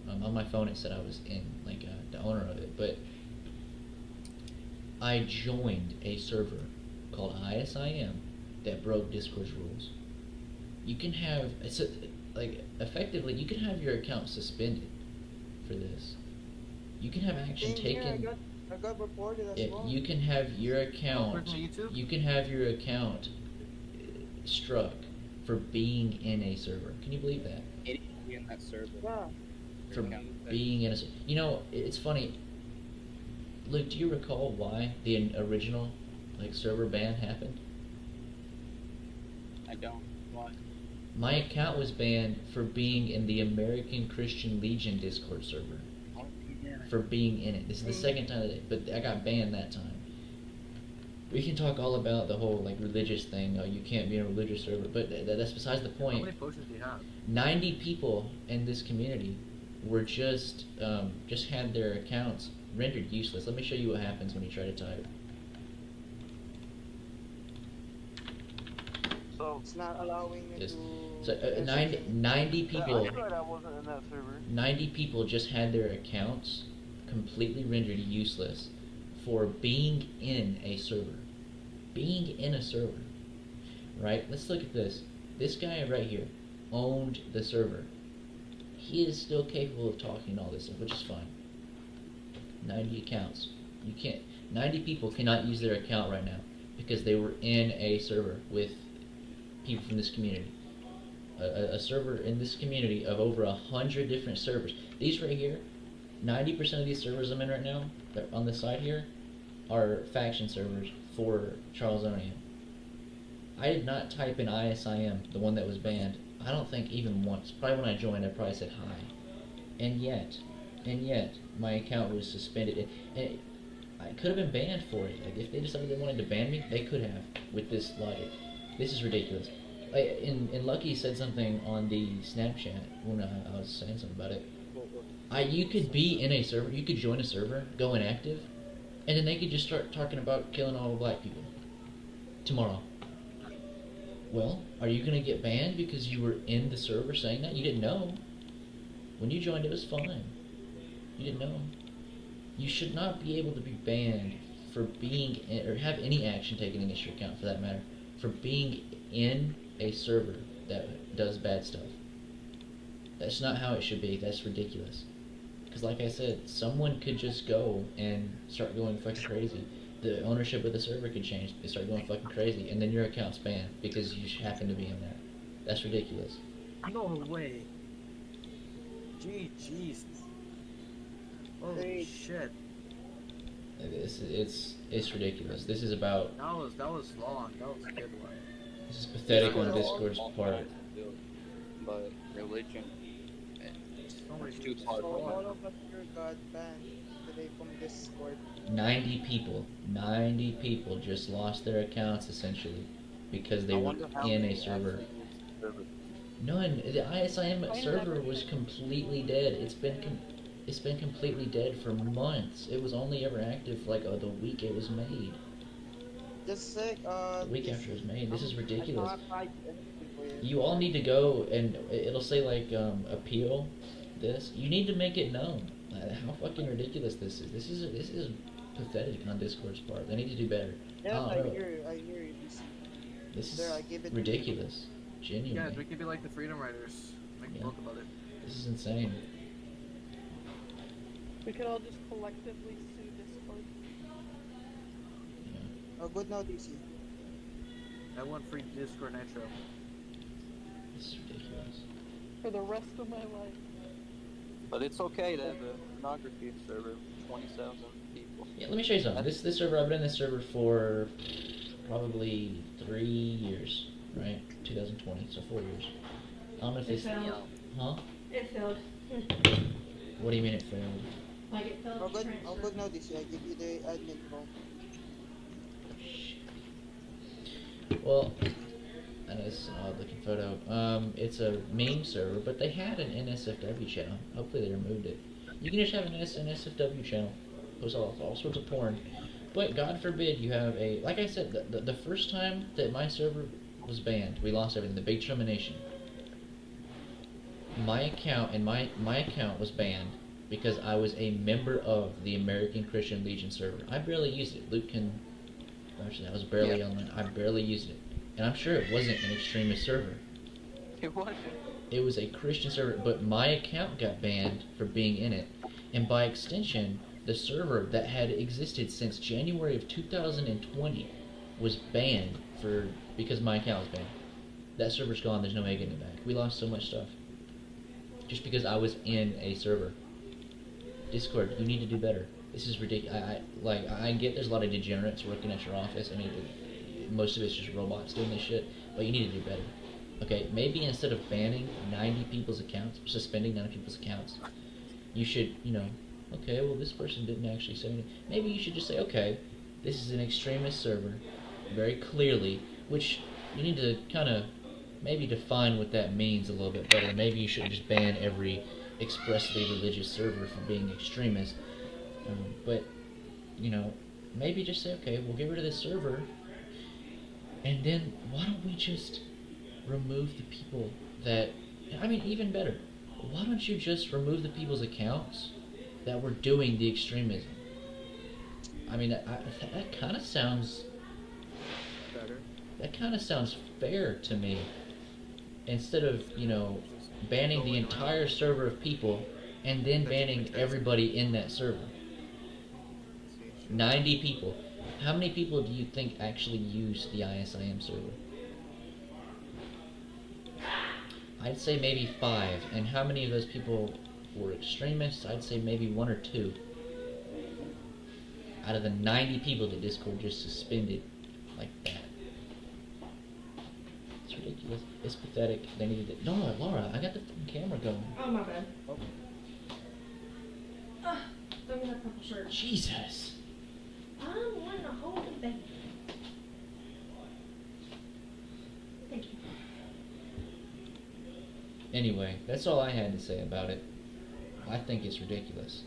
On my phone it said I was in, like, the owner of it, but I joined a server called ISIM that broke Discord's rules. You can have, effectively, you can have your account suspended for this. You can have action taken. I got reported as well. You can have your account. You can have your account struck for being in a server. Can you believe that? In that server. Yeah. For being in a. You know, it's funny. Luke, do you recall why the original, like, server ban happened? I don't. Why? My account was banned for being in the American Christian Legion Discord server. Oh, yeah. For being in it. This is the second time that but I got banned that time. We can talk all about the whole, like, religious thing. Oh, you can't be in a religious server, but that's besides the point. How many potions do you have? 90 people in this community were just had their accounts rendered useless. Let me show you what happens when you try to type. So it's not allowing me Just, to. so 90 people. I tried, I wasn't in that server. 90 people just had their accounts completely rendered useless for being in a server. Being in a server. Right? Let's look at this. This guy right here owned the server. He is still capable of talking all this stuff, which is fine. 90 accounts. You can't. 90 people cannot use their account right now because they were in a server with people from this community. A server in this community of over 100 different servers. These right here, 90% of these servers I'm in right now, on this side here, are faction servers for Charlesonian. I did not type in ISIM, the one that was banned, I don't think even once. Probably when I joined, I probably said hi. And yet, my account was suspended. And I could have been banned for it. Like, if they decided they wanted to ban me, they could have, with this logic. This is ridiculous. And Lucky said something on the Snapchat when I was saying something about it. You could be in a server, you could join a server, go inactive, and then they could just start talking about killing all the black people tomorrow. Well, are you going to get banned because you were in the server saying that? You didn't know. When you joined, it was fine. You didn't know. You should not be able to be banned for being in, or have any action taken against your account for that matter, for being in a server that does bad stuff. That's not how it should be. That's ridiculous. Because like I said, someone could just go and start going fucking crazy. The ownership of the server could change. They start going fucking crazy, and then your account's banned because you happen to be in there. That's ridiculous. No way. GG's. Holy shit. It's ridiculous. This is about. That was long. That was a good one. This is pathetic on Discord's part. But religion, Somebody's too too hard. So all of us here got banned today from Discord. 90 people just lost their accounts essentially because they were in a server. None. The ISIM server was completely dead. It's been completely dead for months. It was only ever active for like the week it was made. Just sick. The week after it was made. This is ridiculous. I cannot type anything for you. You all need to go and it'll say like appeal this. You need to make it known how fucking ridiculous this is. This is pathetic on Discord's part. They need to do better. Yes, I hear hear you. This There, I is give it ridiculous. Genuinely. Guys, we could be like the Freedom Riders. Make a book about it. This is insane. We could all just collectively sue Discord. Yeah. Oh, good now, DC. I want free Discord Nitro. This is ridiculous. For the rest of my life. But it's okay to have a pornography server with 20,000 people. Yeah, let me show you something. This server, I've been in this server for probably 3 years, right? 2020, so 4 years. I don't know if It it's... failed. Huh? It failed. What do you mean it failed? Like it failed Oh, to good. transfer. Oh, good now, DC. I give you the admin phone. Well, I know this is an odd looking photo. It's a meme server, but they had an NSFW channel. Hopefully they removed it. You can just have an NSFW channel. Post all sorts of porn. But God forbid you have a... Like I said, the first time that my server was banned, we lost everything. The big termination. my account and my account was banned because I was a member of the American Christian Legion server. I barely used it. Luke can actually, I was barely online. I barely used it, and I'm sure it wasn't an extremist server. It wasn't. It was a Christian server, but my account got banned for being in it, and by extension, the server that had existed since January of 2020 was banned because my account was banned. That server's gone. There's no way of getting it back. We lost so much stuff just because I was in a server. Discord, you need to do better. This is ridiculous. I get there's a lot of degenerates working at your office. I mean, most of it's just robots doing this shit, but you need to do better. Okay, maybe instead of banning 90 people's accounts, suspending 90 people's accounts, you should, okay, well, this person didn't actually say anything. Maybe you should just say, okay, this is an extremist server, very clearly, which you need to kind of maybe define what that means a little bit better. Maybe you should just ban every expressly religious server for being extremist. But, maybe just say, okay, we'll get rid of this server, and then why don't we just remove the people that, even better, why don't you just remove the people's accounts that were doing the extremism? That kind of sounds Better. That kind of sounds fair to me. Instead of, banning the entire server of people and then banning everybody in that server. 90 people. How many people do you think actually use the ISIM server? I'd say maybe 5. And how many of those people were extremists? I'd say maybe 1 or 2. Out of the 90 people that Discord just suspended like that. It's ridiculous. It's pathetic. They needed it. No, Laura, I got the fucking camera going. Oh, my bad. Throw me that purple shirt. Jesus. I'm wanting to hold it there. Thank you. Anyway, that's all I had to say about it. I think it's ridiculous.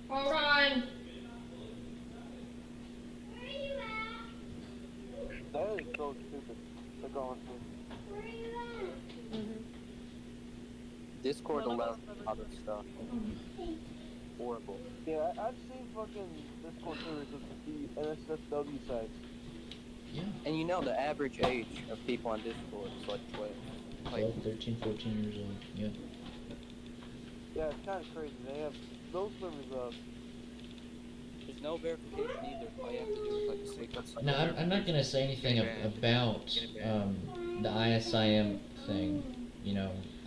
All right. That is so stupid. They're going through. Discord allows a lot of stuff. Horrible. Yeah, I've seen fucking Discord servers with the NSFW sites. Yeah. And the average age of people on Discord is like 12. 12, 13, 14 years old. Yeah. Yeah, it's kind of crazy. They have those servers There's no verification either. All you have to do is say Now, I'm not going to say anything about the ISIM thing.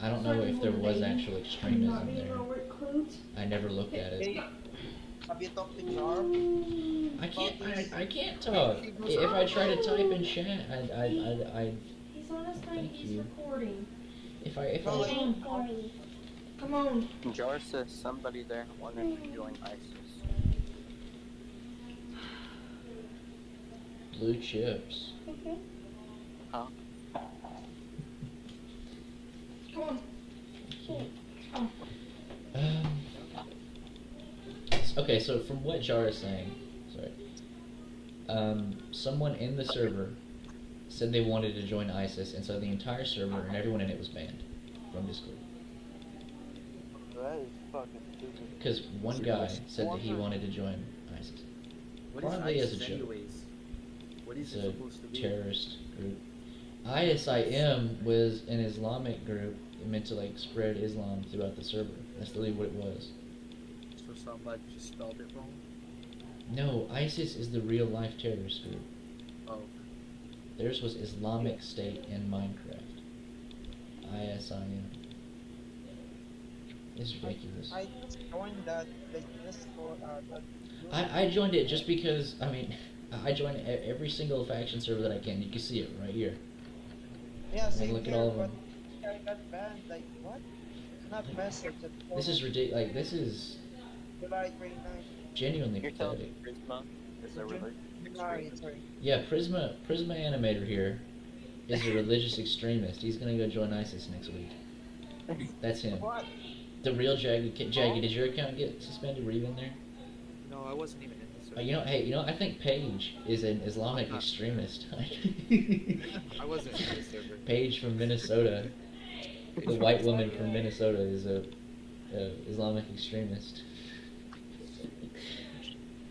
I don't know if there was actual extremism there. I never looked at it. Hey, have you talked to Jar? I can't talk. If I try to type in chat, He's on his phone. Thank He's you. recording. if I Come on. Jar says somebody there wanted to join ISIS. blue chips. Okay. Huh? Come on. Okay, so from what Jar is saying, someone in the server said they wanted to join ISIS, and so the entire server and everyone in it was banned from Discord. That is fucking stupid. Because one guy said that he wanted to join ISIS. What is Probably as a ISIS joke. anyways? What is It's it a supposed to be? terrorist group. ISIM was an Islamic group meant to spread Islam throughout the server. That's really what it was. So somebody just spelled it wrong? No, ISIS is the real life terrorist group. Oh. Theirs was Islamic State in Minecraft. ISIM. It's ridiculous. I just joined that, just for, that I joined it just because, I joined every single faction server that I can. You can see it right here. yeah, And same look at here, all of but them. I got banned, what? Not message, it's This is ridiculous. This is July 29th. genuinely You're telling me pathetic. Prisma is a religion? July, sorry. Yeah, Prisma Animator here is a religious extremist. He's gonna go join ISIS next week. That's him. What? The real Jaggy. Jaggy, did your account get suspended? Were you in there? No, I wasn't even in this. I think Paige is an Islamic extremist. I wasn't in the server. Paige from Minnesota. The white woman from Minnesota is a Islamic extremist.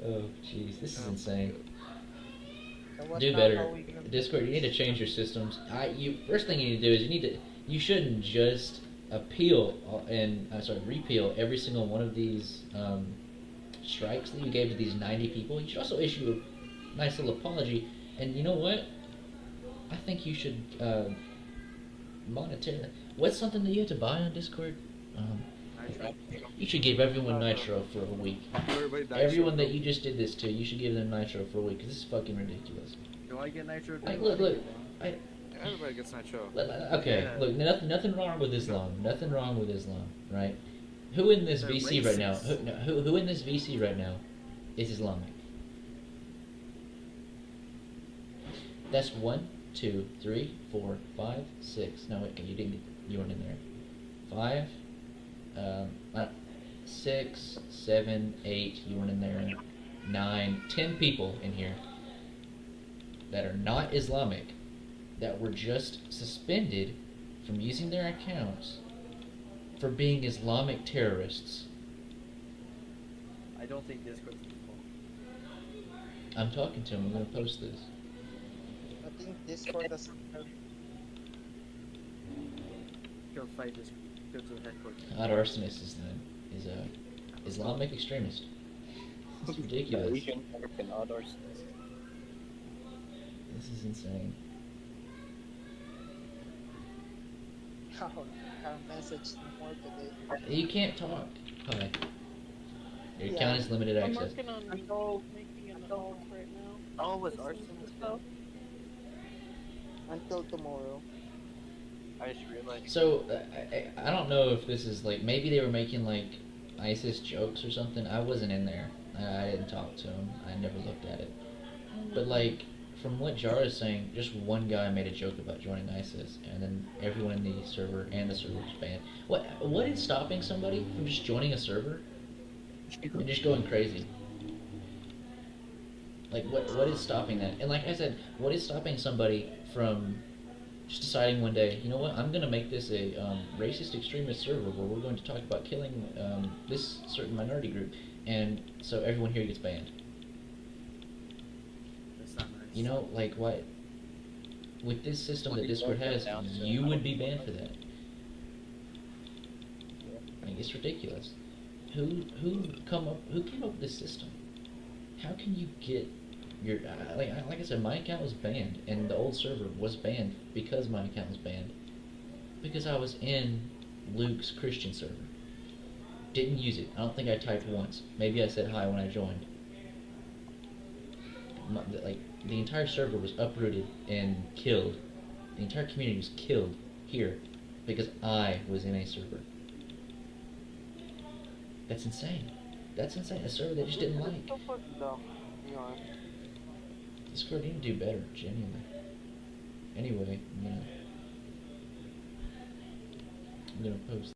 Oh, jeez, this is insane. So what Do now? better. How we gonna Discord, you need to change your systems. First thing you need to do is you shouldn't just repeal every single one of these strikes that you gave to these 90 people. You should also issue a nice little apology. And you know what? I think you should monetize. What's something that you have to buy on Discord? Nitro. You should give everyone Nitro for a week. Everybody Nitro. Everyone that you just did this to, you should give them Nitro for a week, because this is fucking ridiculous. Do I get Nitro? too? Like, look, Everybody gets Nitro. okay, Yeah. look, nothing wrong with Islam. Nothing wrong with Islam, right? Who in this They're VC right now? racist. Who in this VC right now is Islamic? That's 1, 2, 3, 4, 5, 6. No, wait, you weren't in there. 5, 6, 7, 8. You weren't in there. 9, 10 people in here that are not Islamic, that were just suspended from using their accounts for being Islamic terrorists. I don't think Discord's people. I'm talking to him. I'm gonna post this. I think Discord has Go fight this. Go to the headquarters. Odd Arsonist is a Islamic extremist. It's ridiculous. Asian American odd arsonist. This is insane. can't message more today. You can't talk. Hi. Your Yeah. account is limited I'm access. working on making an alt right now. Oh, was Listen arson? to stuff. Until tomorrow. I just realized. So I don't know if this is like, maybe they were making like ISIS jokes or something. I wasn't in there. I didn't talk to them. I never looked at it. But like, from what Jar is saying, just one guy made a joke about joining ISIS, and then everyone in the server was banned. What is stopping somebody from just joining a server and just going crazy? Like, what is stopping that? And like I said, what is stopping somebody from just deciding one day, you know what, I'm going to make this a racist extremist server where we're going to talk about killing this certain minority group, and so everyone here gets banned. That's not nice. You know, like what? With this system that Discord has, you would be banned for that. Like, it's ridiculous. Who came up with this system? How can you get your like I said, my account was banned, and the old server was banned because my account was banned because I was in Luke's Christian server. Didn't use it. I don't think I typed once. Maybe I said hi when I joined. Like, the entire server was uprooted and killed. The entire community was killed here because I was in a server. That's insane. That's insane. A server they just didn't like. So fucking dumb. Be honest. Discord need to do better, genuinely. Anyway, I'm gonna post